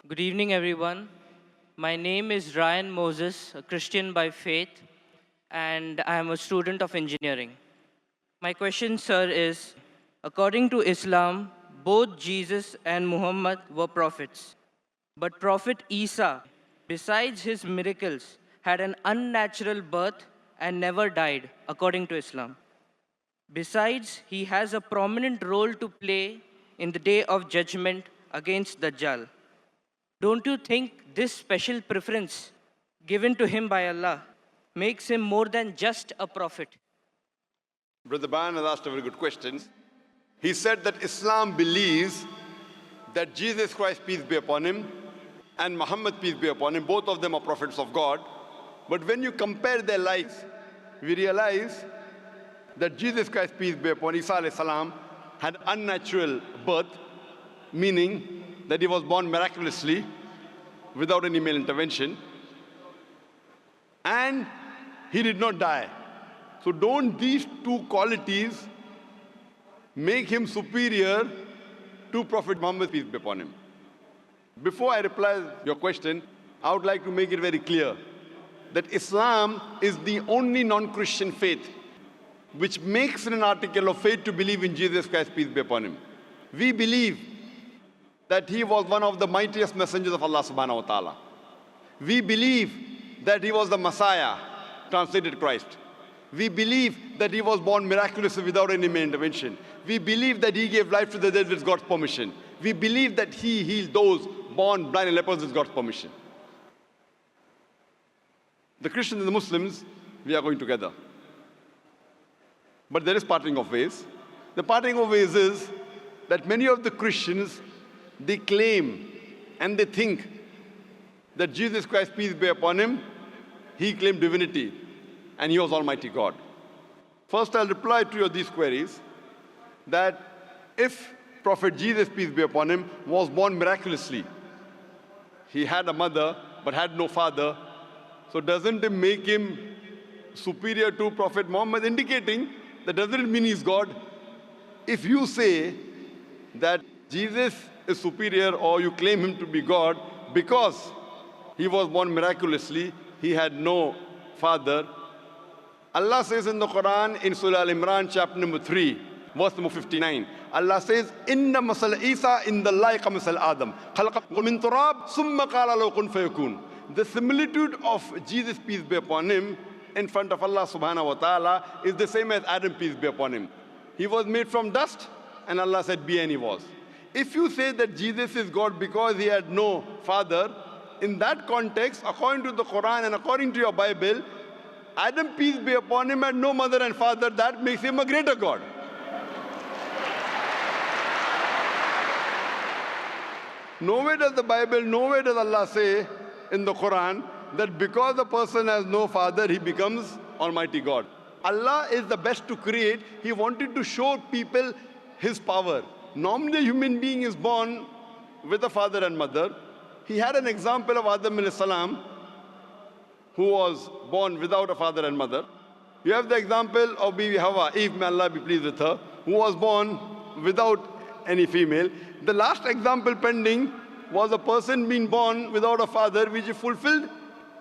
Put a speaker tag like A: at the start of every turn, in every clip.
A: Good evening, everyone. My name is Ryan Moses, a Christian by faith, and I am a student of engineering. My question, sir, is according to Islam, both Jesus and Muhammad were prophets. But Prophet Isa, besides his miracles, had an unnatural birth and never died, according to Islam. Besides, he has a prominent role to play in the day of judgment against Dajjal. Don't you think this special preference given to him by Allah makes him more than just a prophet?
B: Brother Bayan has asked a very good question. He said that Islam believes that Jesus Christ, peace be upon him, and Muhammad, peace be upon him, both of them are prophets of God. But when you compare their lives, we realize that Jesus Christ, peace be upon Isa alayhi salam, had unnatural birth, meaning that he was born miraculously without any male intervention, and he did not die. So don't these two qualities make him superior to Prophet Muhammad, peace be upon him? Before I reply your question, I would like to make it very clear that Islam is the only non-Christian faith which makes it an article of faith to believe in Jesus Christ, peace be upon him. We believe that he was one of the mightiest messengers of Allah subhanahu wa ta'ala. We believe that he was the Messiah, translated Christ. We believe that he was born miraculously without any male intervention. We believe that he gave life to the dead with God's permission. We believe that he healed those born blind and lepers with God's permission. The Christians and the Muslims, we are going together. But there is parting of ways. The parting of ways is that many of the Christians, they claim and they think that Jesus Christ, peace be upon him, he claimed divinity and he was Almighty God. First, I'll reply to these queries that if Prophet Jesus, peace be upon him, was born miraculously, he had a mother but had no father, so doesn't it make him superior to Prophet Muhammad, indicating that doesn't mean he's God? If you say that Jesus is superior or you claim him to be God because he was born miraculously, he had no father. Allah says in the Quran in Surah Al-Imran chapter number 3, verse number 59, Allah says, Inna masal Isa in the like masal Adam. Khalaqahu min turab, summa qala lahu kun fayakun. The similitude of Jesus, peace be upon him, in front of Allah subhanahu wa ta'ala is the same as Adam, peace be upon him. He was made from dust and Allah said, be, and he was. If you say that Jesus is God because he had no father, in that context, according to the Quran and according to your Bible, Adam, peace be upon him, had no mother and father. That makes him a greater God. Nowhere does the Bible, nowhere does Allah say in the Quran that because a person has no father, he becomes Almighty God. Allah is the best to create. He wanted to show people his power. Normally, a human being is born with a father and mother. He had an example of Adam alayhi salam, who was born without a father and mother. You have the example of Bibi Hawa, Eve, may Allah be pleased with her, who was born without any female. The last example pending was a person being born without a father, which is fulfilled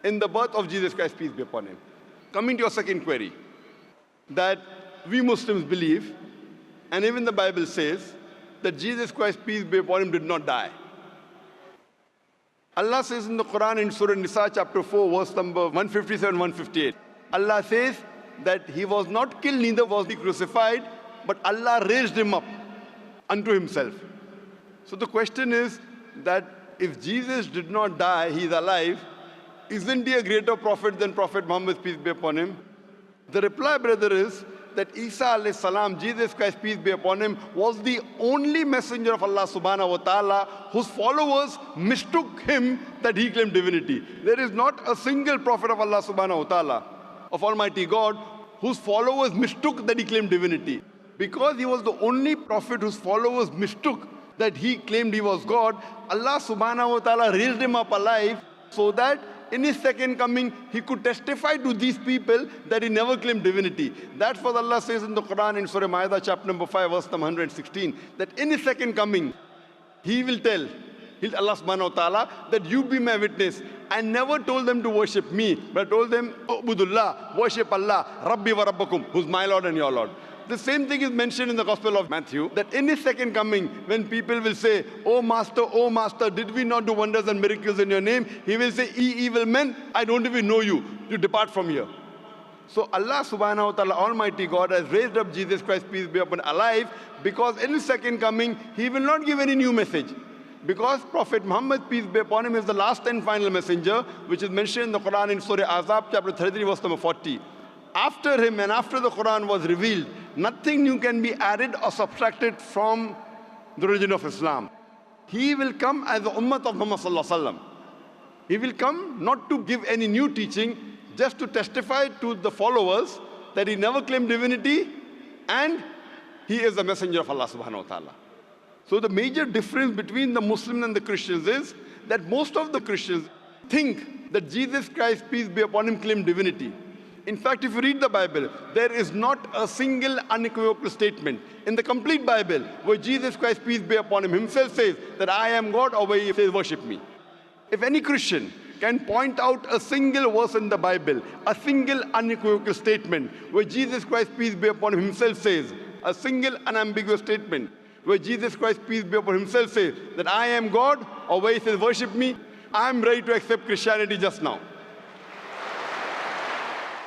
B: in the birth of Jesus Christ, peace be upon him. Coming to your second query, that we Muslims believe, and even the Bible says, that Jesus Christ, peace be upon him, did not die. Allah says in the Quran in Surah Nisa chapter 4, verse number 157, 158, Allah says that he was not killed, neither was he crucified, but Allah raised him up unto himself. So the question is that if Jesus did not die, he is alive, isn't he a greater prophet than Prophet Muhammad, peace be upon him? The reply, brother, is that Isa alayhi salam, Jesus Christ, peace be upon him, was the only messenger of Allah subhanahu wa ta'ala whose followers mistook him that he claimed divinity. There is not a single prophet of Allah subhanahu wa ta'ala, of Almighty God, whose followers mistook that he claimed divinity. Because he was the only prophet whose followers mistook that he claimed he was God, Allah subhanahu wa ta'ala raised him up alive so that in his second coming, he could testify to these people that he never claimed divinity. That's what Allah says in the Quran in Surah Ma'idah chapter number 5, verse number 116, that in his second coming, he will tell, He told Allah subhanahu wa ta'ala that you be my witness. I never told them to worship me, but I told them, Ubudullah, worship Allah, Rabbi wa Rabbakum, who's my Lord and your Lord. The same thing is mentioned in the Gospel of Matthew, that in his second coming, when people will say, oh Master, did we not do wonders and miracles in your name? He will say, ye evil men, I don't even know you. You depart from here. So Allah subhanahu wa ta'ala, Almighty God, has raised up Jesus Christ, peace be upon him, alive, because in his second coming, he will not give any new message. Because Prophet Muhammad, peace be upon him, is the last and final messenger, which is mentioned in the Quran in Surah Azab, chapter 33, verse number 40. After him and after the Quran was revealed, nothing new can be added or subtracted from the religion of Islam. He will come as the ummah of Muhammad sallallahu alaihi wasallam. He will come not to give any new teaching, just to testify to the followers that he never claimed divinity and he is the messenger of Allah subhanahu wa ta'ala. So the major difference between the Muslims and the Christians is that most of the Christians think that Jesus Christ, peace be upon him, claimed divinity. In fact, if you read the Bible, there is not a single unequivocal statement in the complete Bible where Jesus Christ, peace be upon him, himself says that I am God, or where he says worship me. If any Christian can point out a single verse in the Bible, a single unequivocal statement where Jesus Christ, peace be upon him, himself says, a single unambiguous statement where Jesus Christ, peace be upon him, himself says that I am God, or where he says worship me, I am ready to accept Christianity just now.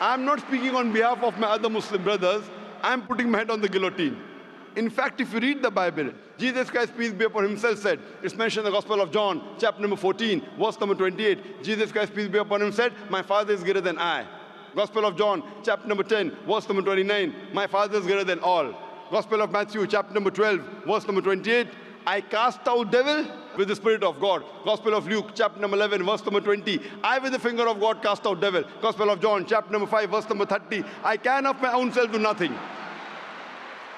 B: I am not speaking on behalf of my other Muslim brothers. I am putting my head on the guillotine. In fact, if you read the Bible, Jesus Christ, peace be upon him, himself said, it's mentioned in the Gospel of John, chapter number 14, verse number 28. Jesus Christ, peace be upon him, said, my Father is greater than I. Gospel of John, chapter number 10, verse number 29. My Father is greater than all. Gospel of Matthew, chapter number 12, verse number 28. I cast out devil with the Spirit of God. Gospel of Luke, chapter number 11, verse number 20. I with the finger of God cast out devil. Gospel of John, chapter number 5, verse number 30. I can of my own self do nothing.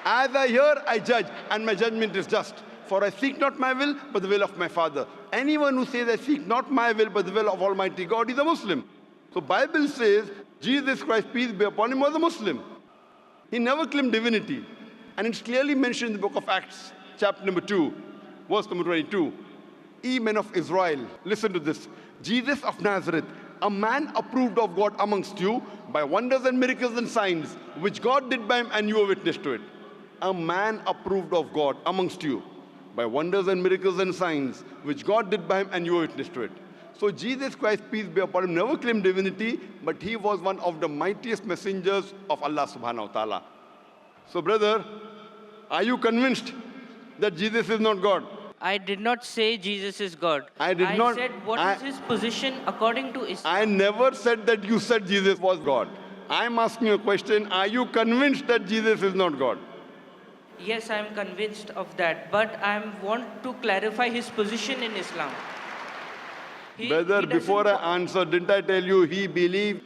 B: As I hear, I judge, and my judgment is just. For I seek not my will, but the will of my Father. Anyone who says, I seek not my will, but the will of Almighty God, is a Muslim. So Bible says, Jesus Christ, peace be upon him, was a Muslim. He never claimed divinity. And it's clearly mentioned in the book of Acts, chapter number 2, verse number 22. Ye men of Israel, listen to this. Jesus of Nazareth, a man approved of God amongst you by wonders and miracles and signs, which God did by him, and you were witness to it. A man approved of God amongst you by wonders and miracles and signs, which God did by him, and you were witness to it. So Jesus Christ, peace be upon him, never claimed divinity, but he was one of the mightiest messengers of Allah subhanahu wa ta'ala. So brother, are you convinced that Jesus is not God?
A: I did not say Jesus is God.
B: I
A: said what is his position according to Islam.
B: I never said that you said Jesus was God. I'm asking you a question. Are you convinced that Jesus is not God?
A: Yes, I am convinced of that, but I want to clarify his position in Islam.
B: Brother, before I answer, didn't I tell you he believed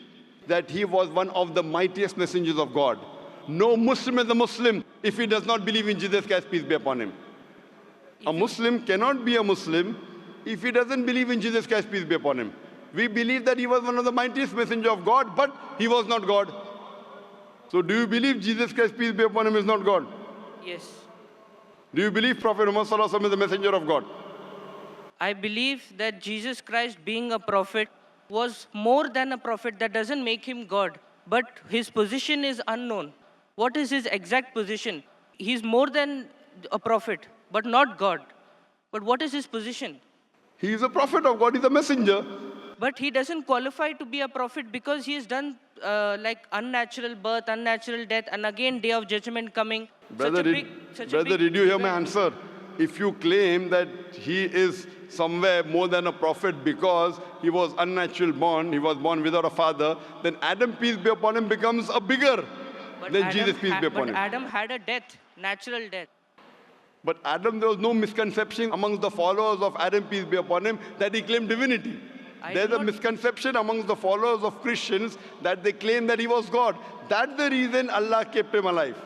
B: that he was one of the mightiest messengers of God? No Muslim is a Muslim if he does not believe in Jesus Christ, peace be upon him. A Muslim cannot be a Muslim if he doesn't believe in Jesus Christ, peace be upon him. We believe that he was one of the mightiest messengers of God, but he was not God. So do you believe Jesus Christ, peace be upon him, is not God?
A: Yes.
B: Do you believe Prophet Muhammad sallallahu alaihi wasallam is the messenger of God?
A: I believe that Jesus Christ, being a prophet, was more than a prophet. That doesn't make him God, but his position is unknown. What is his exact position? He's more than a prophet, but not God. But what is his position?
B: He is a prophet of God, he's a messenger.
A: But he doesn't qualify to be a prophet because he has done like unnatural birth, unnatural death, and again day of judgment coming.
B: Brother, did you hear my answer? If you claim that he is somewhere more than a prophet because he was unnatural born, he was born without a father, then Adam, peace be upon him, becomes a bigger than Jesus, peace be upon him.
A: But Adam had a death, natural death.
B: But Adam, there was no misconception amongst the followers of Adam, peace be upon him, that he claimed divinity. There's a misconception amongst the followers of Christians that they claim that he was God. That's the reason Allah kept him alive.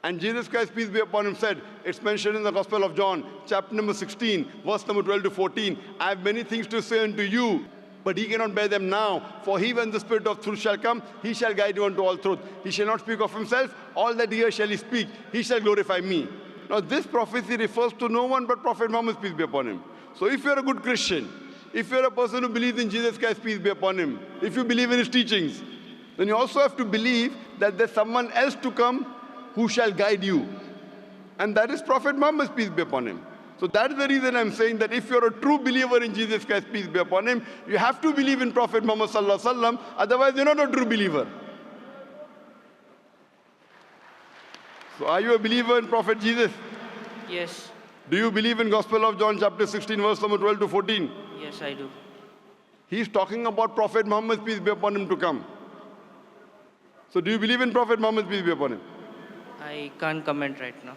B: And Jesus Christ, peace be upon him, said, it's mentioned in the Gospel of John, chapter number 16, verse number 12 to 14, I have many things to say unto you, but he cannot bear them now. For he, when the Spirit of truth shall come, he shall guide you unto all truth. He shall not speak of himself. All that he hears shall he speak. He shall glorify me. Now this prophecy refers to no one but Prophet Muhammad, peace be upon him. So if you're a good Christian, if you're a person who believes in Jesus Christ, peace be upon him, if you believe in his teachings, then you also have to believe that there's someone else to come who shall guide you. And that is Prophet Muhammad, peace be upon him. So that is the reason I'm saying that if you're a true believer in Jesus Christ, peace be upon him, you have to believe in Prophet Muhammad sallallahu alaihi wasallam, otherwise you're not a true believer. So are you a believer in Prophet Jesus?
A: Yes.
B: Do you believe in Gospel of John chapter 16 verse number 12 to 14?
A: Yes, I do.
B: He's talking about Prophet Muhammad, peace be upon him, to come. So do you believe in Prophet Muhammad, peace be upon him?
A: I can't comment right now.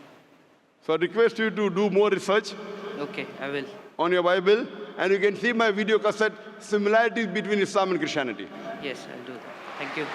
B: So I request you to do more research
A: Okay, I will.
B: on your Bible, and you can see my video cassette, similarities between Islam and Christianity.
A: Yes, I'll do that. Thank you.